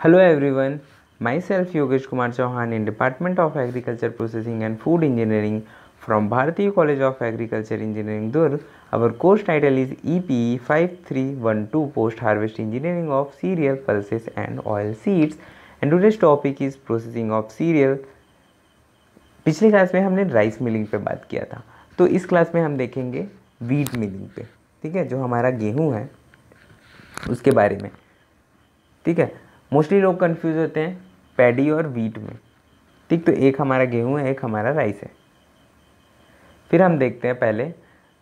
Hello everyone, myself Yogesh Kumar Chauhan in Department of Agriculture Processing and Food Engineering from Bharatiya College of Agriculture Engineering Durg. Our course title is EPE 5312 Post Harvest Engineering of Cereal, Pulses and Oil Seeds and today's topic is processing of cereal. पिछली class में हमने rice milling पे बात किया था, तो इस class में हम देखेंगे वीट मिलिंग पे। ठीक है, जो हमारा गेहूं है उसके बारे में। ठीक है, मोस्टली लोग कंफ्यूज होते हैं पैडी और वीट में। ठीक, तो एक हमारा गेहूं है, एक हमारा राइस है। फिर हम देखते हैं पहले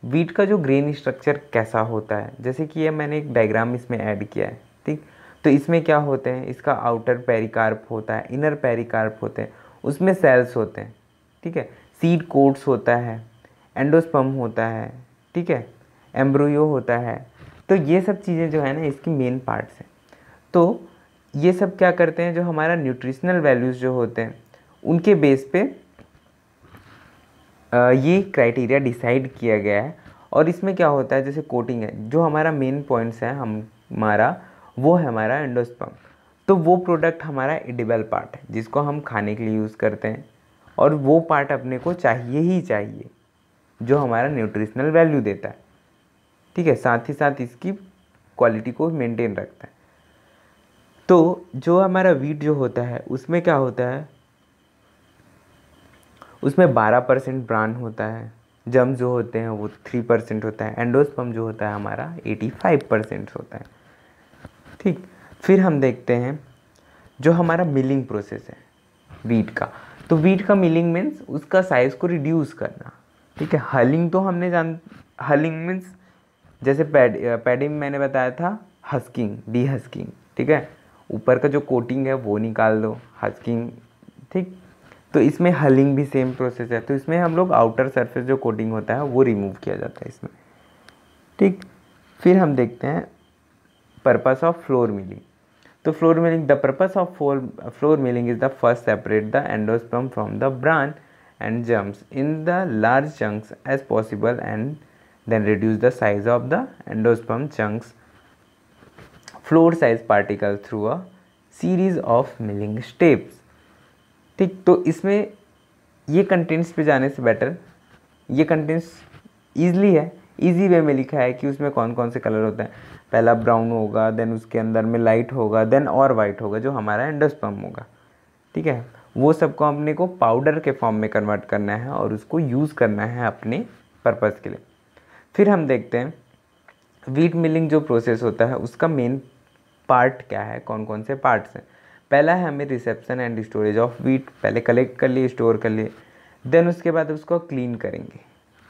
वीट का जो ग्रेन स्ट्रक्चर कैसा होता है। जैसे कि ये मैंने एक डायग्राम इसमें ऐड किया है। ठीक, तो इसमें क्या होते हैं, इसका आउटर पेरिकार्प होता है, इनर पेरिकार्प होते हैं, उसमें सेल्स होते हैं। ठीक है, सीड कोट्स होता है, एंडोस्पर्म होता है, ठीक है, एम्ब्रियो होता है। तो ये सब चीज़ें जो है ना इसकी मेन पार्ट्स हैं। तो ये सब क्या करते हैं, जो हमारा न्यूट्रिशनल वैल्यूज़ जो होते हैं उनके बेस पे ये क्राइटेरिया डिसाइड किया गया है। और इसमें क्या होता है, जैसे कोटिंग है, जो हमारा मेन पॉइंट्स है हमारा वो है हमारा एंडोस्पर्म। तो वो प्रोडक्ट हमारा एडिबल पार्ट है जिसको हम खाने के लिए यूज़ करते हैं, और वो पार्ट अपने को चाहिए ही चाहिए जो हमारा न्यूट्रिशनल वैल्यू देता है। ठीक है, साथ ही साथ इसकी क्वालिटी को मेंटेन रखता है। तो जो हमारा वीट जो होता है उसमें क्या होता है, उसमें 12% ब्रान होता है, जर्म जो होते हैं वो 3% होता है, एंडोस्पर्म जो होता है हमारा 85% होता है। ठीक, फिर हम देखते हैं जो हमारा मिलिंग प्रोसेस है वीट का। तो वीट का मिलिंग मीन्स उसका साइज़ को रिड्यूस करना। ठीक है, हलिंग तो हमने हलिंग मीन्स जैसे पैडी में मैंने बताया था हस्किंग, डी हस्किंग। ठीक है, ऊपर का जो कोटिंग है वो निकाल दो, हस्किंग। ठीक, तो इसमें हलिंग भी सेम प्रोसेस है। तो इसमें हम लोग आउटर सरफेस जो कोटिंग होता है वो रिमूव किया जाता है इसमें। ठीक, फिर हम देखते हैं पर्पस ऑफ फ्लोर मिलिंग। तो floor milling, the purpose of floor milling is the first separate the endosperm from the bran and germs in the large chunks as possible and then reduce the size of the endosperm chunks floor size particle through a series of milling steps। ठीक, तो इसमें ये contents पे जाने से better ये contents easily है, easy way में लिखा है कि उसमें कौन कौन से कलर होते हैं। पहला ब्राउन होगा, देन उसके अंदर में लाइट होगा, देन और वाइट होगा जो हमारा एंडोस्पर्म होगा। ठीक है, वो सबको अपने को पाउडर के फॉर्म में कन्वर्ट करना है और उसको यूज़ करना है अपने पर्पस के लिए। फिर हम देखते हैं वीट मिलिंग जो प्रोसेस होता है उसका मेन पार्ट क्या है, कौन कौन से पार्ट्स हैं। पहला है हमें reception and storage of wheat. पहले कलेक्ट कर लिए, स्टोर कर लिए, देन उसके बाद उसको क्लीन करेंगे।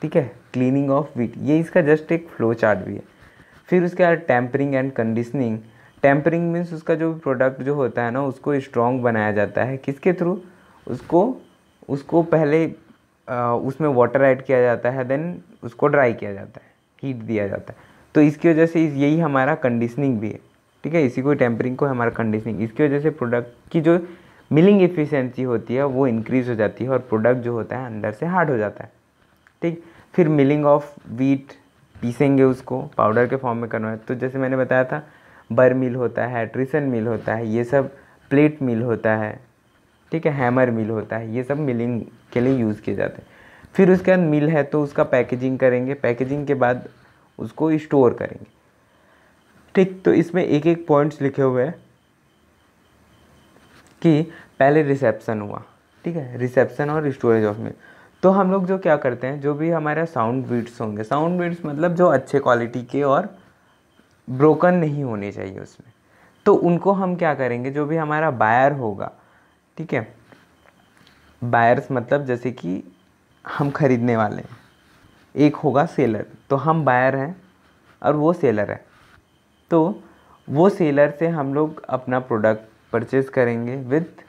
ठीक है, क्लीनिंग ऑफ वीट, ये इसका जस्ट एक फ्लो चार्ट भी है। फिर उसके बाद tempering and conditioning. Tempering means उसका जो प्रोडक्ट जो होता है ना उसको स्ट्रॉन्ग बनाया जाता है। किसके थ्रू, उसको पहले उसमें वाटर ऐड किया जाता है, देन उसको ड्राई किया जाता है, हीट दिया जाता है। तो इसकी वजह से यही हमारा कंडीशनिंग भी है। ठीक है, इसी को टेम्परिंग को हमारा कंडीशनिंग। इसकी वजह से प्रोडक्ट की जो मिलिंग एफिशिएंसी होती है वो इंक्रीज़ हो जाती है और प्रोडक्ट जो होता है अंदर से हार्ड हो जाता है। ठीक, फिर मिलिंग ऑफ वीट, पीसेंगे उसको पाउडर के फॉर्म में कन्वर्ट। तो जैसे मैंने बताया था बर मिल होता है, ट्रिसन मिल होता है, ये सब प्लेट मिल होता है। ठीक है, हैमर मिल होता है, ये सब मिलिंग के लिए यूज़ किए जाते हैं। फिर उसके बाद मिल है तो उसका पैकेजिंग करेंगे, पैकेजिंग के बाद उसको स्टोर करेंगे। ठीक, तो इसमें एक एक पॉइंट्स लिखे हुए हैं कि पहले रिसेप्शन हुआ। ठीक है, रिसेप्शन और स्टोरेज ऑफ मिल। तो हम लोग जो क्या करते हैं, जो भी हमारा साउंड बीट्स होंगे, साउंड बीट्स मतलब जो अच्छे क्वालिटी के और ब्रोकन नहीं होने चाहिए उसमें, तो उनको हम क्या करेंगे, जो भी हमारा बायर होगा। ठीक है, बायर्स मतलब जैसे कि हम खरीदने वाले हैं, एक होगा सेलर। तो हम बायर हैं और वो सेलर है, तो वो सेलर से हम लोग अपना प्रोडक्ट परचेज करेंगे विथ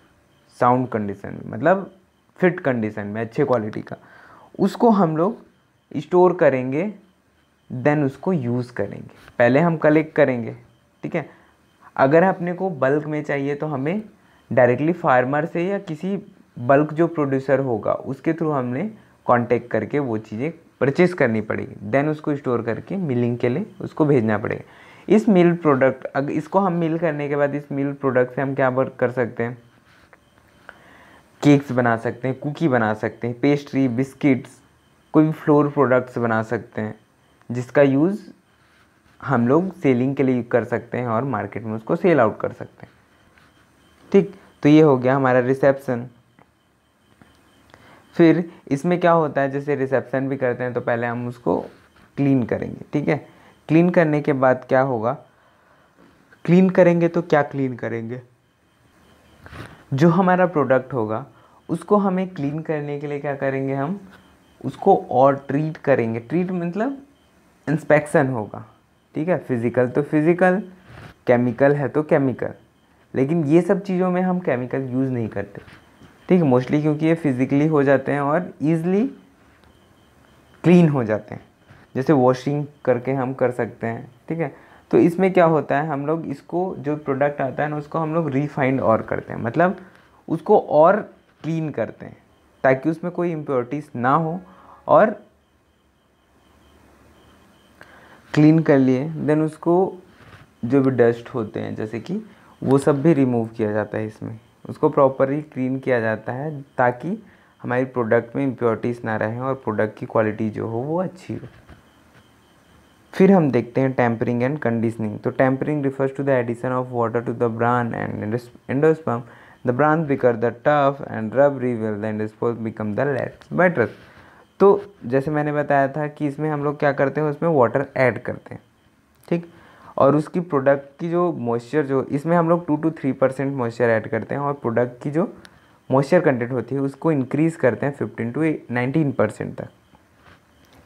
साउंड कंडीशन, मतलब फिट कंडीशन में, अच्छे क्वालिटी का। उसको हम लोग स्टोर करेंगे, देन उसको यूज़ करेंगे। पहले हम कलेक्ट करेंगे। ठीक है, अगर अपने को बल्क में चाहिए तो हमें डायरेक्टली फार्मर से या किसी बल्क जो प्रोड्यूसर होगा उसके थ्रू हमने कांटेक्ट करके वो चीज़ें परचेज़ करनी पड़ेगी, देन उसको स्टोर करके मिलिंग के लिए उसको भेजना पड़ेगा। इस मिल प्रोडक्ट, अगर इसको हम मिल करने के बाद इस मिल प्रोडक्ट से हम क्या वर्क कर सकते हैं, केक्स बना सकते हैं, कुकी बना सकते हैं, पेस्ट्री, बिस्किट्स, कोई भी फ्लोर प्रोडक्ट्स बना सकते हैं जिसका यूज़ हम लोग सेलिंग के लिए कर सकते हैं और मार्केट में उसको सेल आउट कर सकते हैं। ठीक, तो ये हो गया हमारा रिसेप्शन। फिर इसमें क्या होता है, जैसे रिसेप्शन भी करते हैं तो पहले हम उसको क्लीन करेंगे। ठीक है, क्लीन करने के बाद क्या होगा, क्लीन करेंगे तो क्या क्लीन करेंगे, जो हमारा प्रोडक्ट होगा उसको हमें क्लीन करने के लिए क्या करेंगे, हम उसको और ट्रीट करेंगे। ट्रीट मतलब इंस्पेक्शन होगा। ठीक है, फिज़िकल तो फिज़िकल, केमिकल है तो केमिकल, लेकिन ये सब चीज़ों में हम केमिकल यूज़ नहीं करते। ठीक है, मोस्टली क्योंकि ये फिज़िकली हो जाते हैं और ईज़िली क्लीन हो जाते हैं, जैसे वॉशिंग करके हम कर सकते हैं। ठीक है, तो इसमें क्या होता है, हम लोग इसको जो प्रोडक्ट आता है ना उसको हम लोग रिफाइंड और करते हैं, मतलब उसको और क्लीन करते हैं ताकि उसमें कोई इम्प्योरिटीज़ ना हो, और क्लीन कर लिए देन उसको जो भी डस्ट होते हैं जैसे कि वो सब भी रिमूव किया जाता है। इसमें उसको प्रॉपरली क्लीन किया जाता है ताकि हमारी प्रोडक्ट में इम्प्योरिटीज़ ना रहें और प्रोडक्ट की क्वालिटी जो हो वो अच्छी हो। फिर हम देखते हैं टेम्परिंग एंड कंडीशनिंग। तो tempering refers to the addition of water to the bran and endosperm, the bran become the tough and rubbery will the endosperm become the let's better. तो जैसे मैंने बताया था कि इसमें हम लोग क्या करते हैं, उसमें वाटर ऐड करते हैं। ठीक, और उसकी प्रोडक्ट की जो मॉइस्चर, जो इसमें हम लोग 2 to 3% मॉइस्चर ऐड करते हैं और प्रोडक्ट की जो मॉइस्चर कंटेंट होती है उसको इंक्रीज़ करते हैं 15 to 19% तक।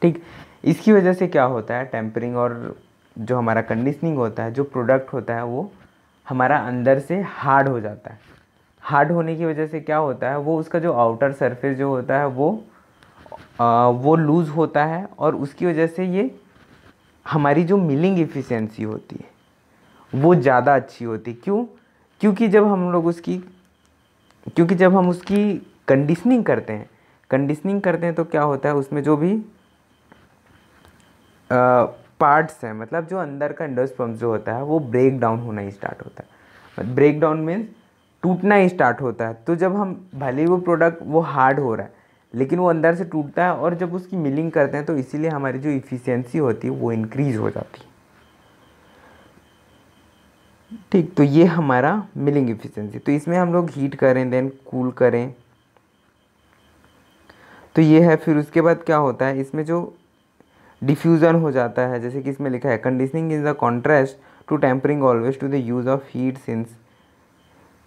ठीक, इसकी वजह से क्या होता है, टेम्परिंग और जो हमारा कंडीशनिंग होता है, जो प्रोडक्ट होता है वो हमारा अंदर से हार्ड हो जाता है। हार्ड होने की वजह से क्या होता है, वो उसका जो आउटर सरफेस जो होता है वो लूज़ होता है और उसकी वजह से ये हमारी जो मिलिंग एफिशिएंसी होती है वो ज़्यादा अच्छी होती है। क्यों? क्योंकि जब हम उसकी कंडीशनिंग करते हैं तो क्या होता है, उसमें जो भी पार्ट्स हैं, मतलब जो अंदर का एंडोस्पर्म जो होता है वो ब्रेक डाउन होना ही स्टार्ट होता है। ब्रेक डाउन मीन्स टूटना ही स्टार्ट होता है। तो जब हम भले ही वो प्रोडक्ट वो हार्ड हो रहा है लेकिन वो अंदर से टूटता है, और जब उसकी मिलिंग करते हैं तो इसीलिए हमारी जो इफ़िशियंसी होती है वो इंक्रीज़ हो जाती है। ठीक, तो ये हमारा मिलिंग इफ़िशियंसी। तो इसमें हम लोग हीट करें देन कूल करें, तो ये है। फिर उसके बाद क्या होता है, इसमें जो डिफ्यूज़न हो जाता है, जैसे कि इसमें लिखा है conditioning is the contrast to tempering always to the use of heat since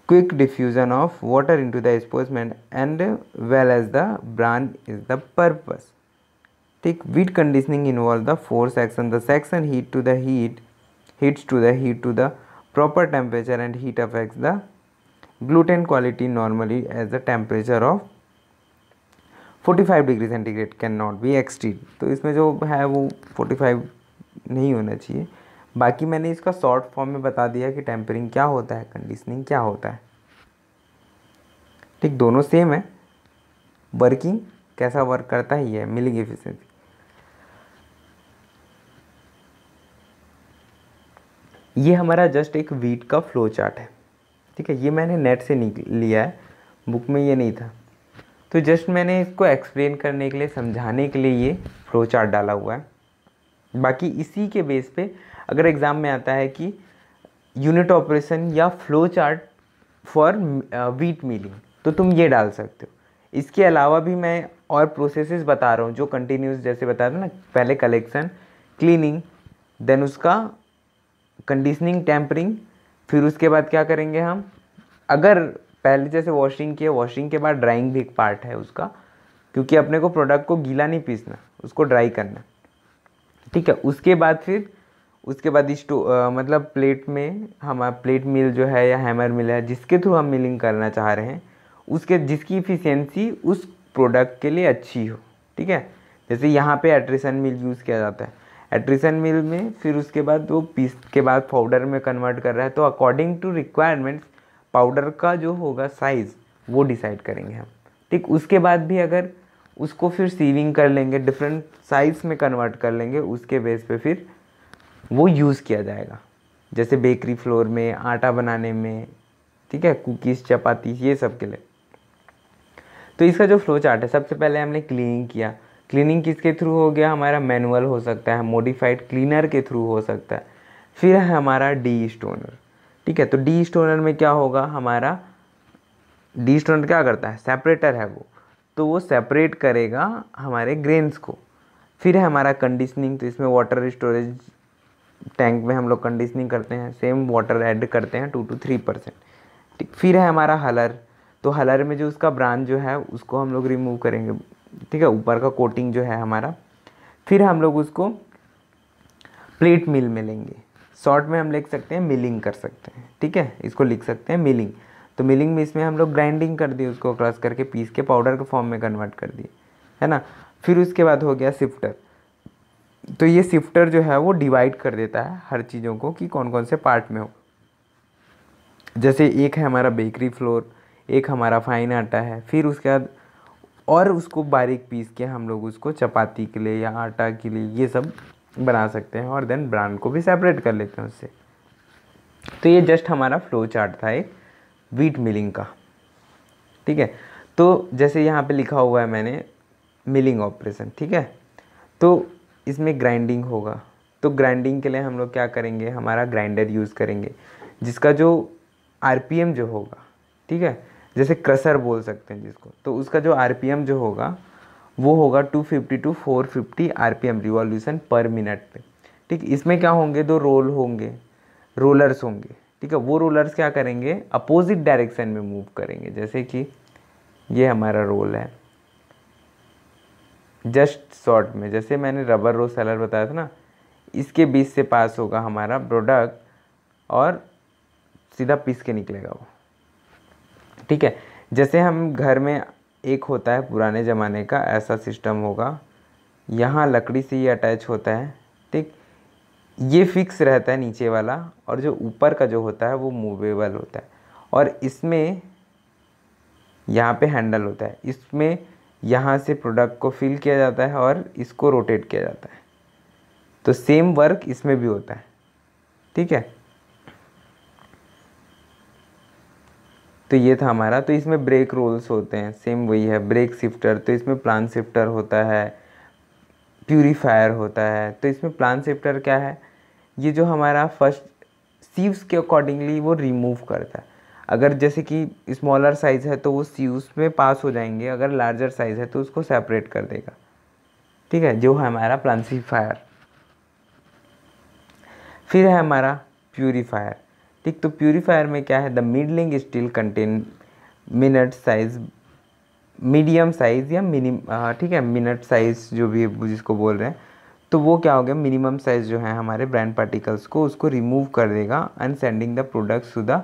quick diffusion of water into the exposement and well as the bran is the purpose. ठीक, wheat conditioning involves the 4 section. The section heats to the proper temperature and heat affects the gluten quality normally as the temperature of 45 degree centigrade can not be exceeded. तो इसमें जो है वो 45 नहीं होना चाहिए। बाकी मैंने इसका शॉर्ट फॉर्म में बता दिया कि टेम्परिंग क्या होता है, कंडीशनिंग क्या होता है। ठीक, दोनों सेम है, वर्किंग कैसा वर्क करता है ये मिलिंग एफिशिएंसी। ये हमारा जस्ट एक वीट का फ्लो चार्ट है। ठीक है, ये मैंने नेट से लिया है, बुक में ये नहीं था। तो जस्ट मैंने इसको एक्सप्लेन करने के लिए, समझाने के लिए ये फ्लो चार्ट डाला हुआ है। बाकी इसी के बेस पे अगर एग्ज़ाम में आता है कि यूनिट ऑपरेशन या flow chart for wheat milling, तो तुम ये डाल सकते हो। इसके अलावा भी मैं और प्रोसेसेस बता रहा हूँ जो कंटिन्यूस, जैसे बताया था ना, पहले कलेक्शन, क्लीनिंग, देन उसका कंडीशनिंग, टेम्परिंग, फिर उसके बाद क्या करेंगे हम, अगर पहले जैसे वॉशिंग किया, वॉशिंग के बाद ड्राइंग भी एक पार्ट है उसका, क्योंकि अपने को प्रोडक्ट को गीला नहीं पीसना, उसको ड्राई करना। ठीक है, उसके बाद मतलब प्लेट में हमारा प्लेट मिल जो है या हैमर मिल है जिसके थ्रू हम मिलिंग करना चाह रहे हैं, जिसकी इफ़िशियंसी उस प्रोडक्ट के लिए अच्छी हो। ठीक है, जैसे यहाँ पे एट्रिसन मिल यूज़ किया जाता है, एट्रिसन मिल में फिर उसके बाद वो पीस के बाद पाउडर में कन्वर्ट कर रहा है, तो अकॉर्डिंग टू रिक्वायरमेंट्स पाउडर का जो होगा साइज़ वो डिसाइड करेंगे हम। ठीक, उसके बाद भी अगर उसको फिर सीविंग कर लेंगे, डिफरेंट साइज़ में कन्वर्ट कर लेंगे, उसके बेस पे फिर वो यूज़ किया जाएगा। जैसे बेकरी फ्लोर में, आटा बनाने में, ठीक है, कुकीज़, चपाती, ये सब के लिए। तो इसका जो फ्लो चार्ट है, सबसे पहले हमने क्लीनिंग किया। क्लीनिंग किसके थ्रू हो गया हमारा? मैनुअल हो सकता है, मॉडिफाइड क्लीनर के थ्रू हो सकता है। फिर है हमारा डी स्टोनर, ठीक है। तो डी स्टोनर में क्या होगा हमारा? डी स्टोनर क्या करता है? सेपरेटर है वो, तो वो सेपरेट करेगा हमारे ग्रेन्स को। फिर है हमारा कंडीशनिंग, तो इसमें वाटर स्टोरेज टैंक में हम लोग कंडीशनिंग करते हैं, सेम वाटर ऐड करते हैं 2 to 3%, ठीक। फिर है हमारा हलर, तो हलर में जो उसका ब्रांच जो है उसको हम लोग रिमूव करेंगे, ठीक है, ऊपर का कोटिंग जो है हमारा। फिर हम लोग उसको प्लेट मिल में लेंगे, शॉर्ट में हम लिख सकते हैं मिलिंग कर सकते हैं, ठीक है, इसको लिख सकते हैं मिलिंग। तो मिलिंग में इसमें हम लोग ग्राइंडिंग कर दिए, उसको क्रश करके पीस के पाउडर के फॉर्म में कन्वर्ट कर दिए, है ना। फिर उसके बाद हो गया शिफ्टर, तो ये शिफ्टर जो है वो डिवाइड कर देता है हर चीज़ों को कि कौन कौन से पार्ट में हो। जैसे एक है हमारा बेकरी फ्लोर, एक हमारा फाइन आटा है, फिर उसके बाद और उसको बारीक पीस के हम लोग उसको चपाती के लिए या आटा के लिए ये सब बना सकते हैं, और देन ब्रांड को भी सेपरेट कर लेते हैं उससे। तो ये जस्ट हमारा फ्लो चार्ट था एक व्हीट मिलिंग का, ठीक है। तो जैसे यहाँ पे लिखा हुआ है मैंने मिलिंग ऑपरेशन, ठीक है। तो इसमें ग्राइंडिंग होगा, तो ग्राइंडिंग के लिए हम लोग क्या करेंगे? हमारा ग्राइंडर यूज़ करेंगे, जिसका जो आरपीएम जो होगा, ठीक है, जैसे क्रशर बोल सकते हैं जिसको, तो उसका जो आरपीएम जो होगा वो होगा 250 to 450 आरपीएम रिवॉल्यूशन पर मिनट पे, ठीक। इसमें क्या होंगे? 2 रोल होंगे, रोलर्स होंगे, ठीक है। वो रोलर्स क्या करेंगे? अपोजिट डायरेक्शन में मूव करेंगे। जैसे कि ये हमारा रोल है, जस्ट शॉर्ट में, जैसे मैंने रबर रोल सेलर बताया था ना, इसके बीच से पास होगा हमारा प्रोडक्ट और सीधा पीस के निकलेगा वो, ठीक है। जैसे हम घर में एक होता है पुराने ज़माने का ऐसा सिस्टम होगा, यहाँ लकड़ी से ये अटैच होता है, ठीक। ये फिक्स रहता है नीचे वाला, और जो ऊपर का जो होता है वो मूवेबल होता है, और इसमें यहाँ पे हैंडल होता है, इसमें यहाँ से प्रोडक्ट को फिल किया जाता है और इसको रोटेट किया जाता है। तो सेम वर्क इसमें भी होता है, ठीक है। तो ये था हमारा। तो इसमें ब्रेक रोल्स होते हैं, सेम वही है, ब्रेक शिफ्टर, तो इसमें प्लांट शिफ्टर होता है, प्यूरीफायर होता है। तो इसमें प्लांट शिफ्टर क्या है? ये जो हमारा फर्स्ट सीव्स के अकॉर्डिंगली वो रिमूव करता है। अगर जैसे कि स्मॉलर साइज़ है तो वो सीव्स में पास हो जाएंगे, अगर लार्जर साइज़ है तो उसको सेपरेट कर देगा, ठीक है, जो है हमारा प्लांटिफायर। फिर है हमारा प्यूरीफायर, ठीक। तो प्यूरीफायर में क्या है? The middling steel contain minute size, medium size या ठीक है, मिनट साइज़ जो भी जिसको बोल रहे हैं, तो वो क्या हो गया? मिनिमम साइज़ जो है हमारे ब्रांड पार्टिकल्स को उसको रिमूव कर देगा, and sending the products to the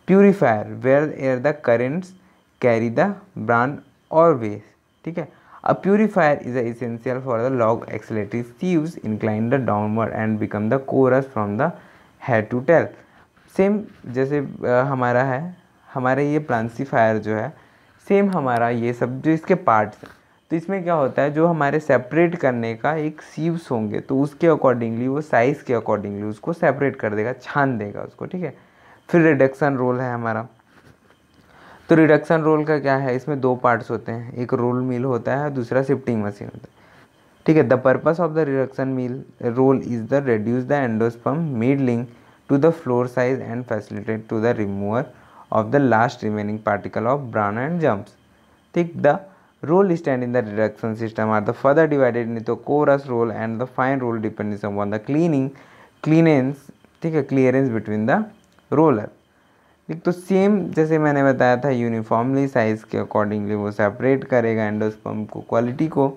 purifier where air the currents carry the brand और वेस्ट, ठीक है। A purifier is essential for the log accelerator sieves incline the downward and become the coarse from the head to tail. Same जैसे हमारा है, हमारे ये प्लांटिफायर जो है, सेम हमारा ये सब जो इसके पार्ट्स हैं, तो इसमें क्या होता है? जो हमारे सेपरेट करने का एक सीव्स होंगे, तो उसके अकॉर्डिंगली वो साइज़ के अकॉर्डिंगली उसको सेपरेट कर देगा, छान देगा उसको, ठीक है। फिर रिडक्शन रोल है हमारा। तो रिडक्शन रोल का क्या है? इसमें 2 पार्ट्स होते हैं, एक रोल मिल होता है, दूसरा शिफ्टिंग मशीन होता है, ठीक है। The purpose of the reduction mill roll is the reduce the endosperm middling to the floor size and facilitate to the remover of the last remaining particle of bran and germs, ठीक। the roll stand in the reduction system are the further divided into coarse roll and the fine roll depending upon the clearance, ठीक है, clearance between the roller, ठीक। तो same जैसे मैंने बताया था, uniformly size के अकॉर्डिंगली वो सेपरेट करेगा एंडोस्पर्म को, क्वालिटी को,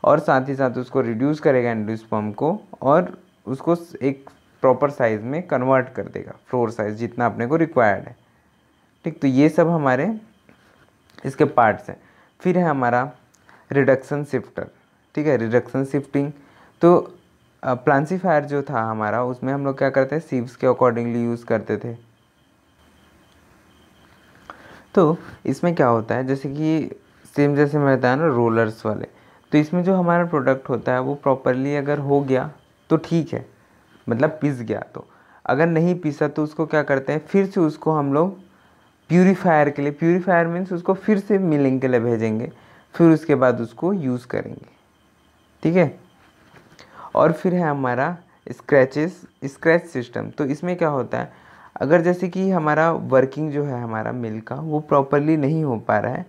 और साथ ही साथ उसको रिड्यूस करेगा एंडोस्पर्म को, और उसको एक प्रॉपर साइज़ में कन्वर्ट कर देगा, फ्लोर साइज़ जितना अपने को रिक्वायर्ड है, ठीक। तो ये सब हमारे इसके पार्ट्स हैं। फिर है हमारा रिडक्शन शिफ्टर, ठीक है, रिडक्शन शिफ्टिंग। तो प्लांटिफायर जो था हमारा, उसमें हम लोग क्या करते हैं? सीव्स के अकॉर्डिंगली यूज़ करते थे। तो इसमें क्या होता है? जैसे कि सेम जैसे मैं बताया ना रोलर्स वाले, तो इसमें जो हमारा प्रोडक्ट होता है वो प्रॉपरली अगर हो गया तो ठीक है, मतलब पिस गया तो। अगर नहीं पीसा तो उसको क्या करते हैं, फिर से उसको हम लोग प्यूरीफायर के लिए, प्यूरीफायर मीन्स उसको फिर से मिलिंग के लिए भेजेंगे, फिर उसके बाद उसको यूज़ करेंगे। ठीक है। और फिर है हमारा स्क्रैच सिस्टम। तो इसमें क्या होता है, अगर जैसे कि हमारा वर्किंग जो है हमारा मिल का वो प्रॉपरली नहीं हो पा रहा है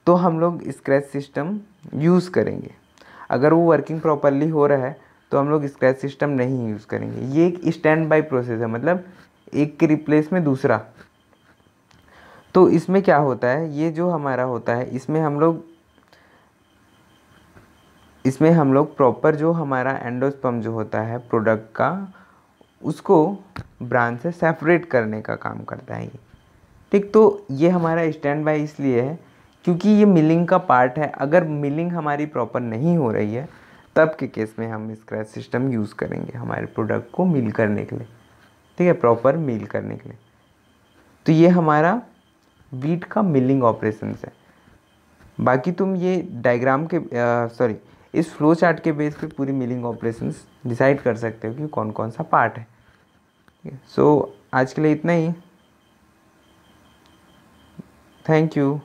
तो हम लोग स्क्रैच सिस्टम यूज़ करेंगे। अगर वो वर्किंग प्रॉपरली हो रहा है तो हम लोग स्क्रैच सिस्टम नहीं यूज़ करेंगे। ये एक स्टैंड बाय प्रोसेस है, मतलब एक के रिप्लेस में दूसरा। तो इसमें क्या होता है, ये जो हमारा होता है इसमें हम लोग प्रॉपर जो हमारा एंडोस्पर्म जो होता है प्रोडक्ट का, उसको ब्रांच से सेपरेट करने का काम करता है ये। ठीक। तो ये हमारा स्टैंड बाय इसलिए है क्योंकि ये मिलिंग का पार्ट है। अगर मिलिंग हमारी प्रॉपर नहीं हो रही है तब के केस में हम स्क्रैच सिस्टम यूज़ करेंगे हमारे प्रोडक्ट को मिल करने के लिए। ठीक है, प्रॉपर मिल करने के लिए। तो ये हमारा वीट का मिलिंग ऑपरेशंस है। बाकी तुम ये डायग्राम के इस फ्लो चार्ट के बेस पे पूरी मिलिंग ऑपरेशंस डिसाइड कर सकते हो कि कौन कौन सा पार्ट है। सो आज के लिए इतना ही। Thank you.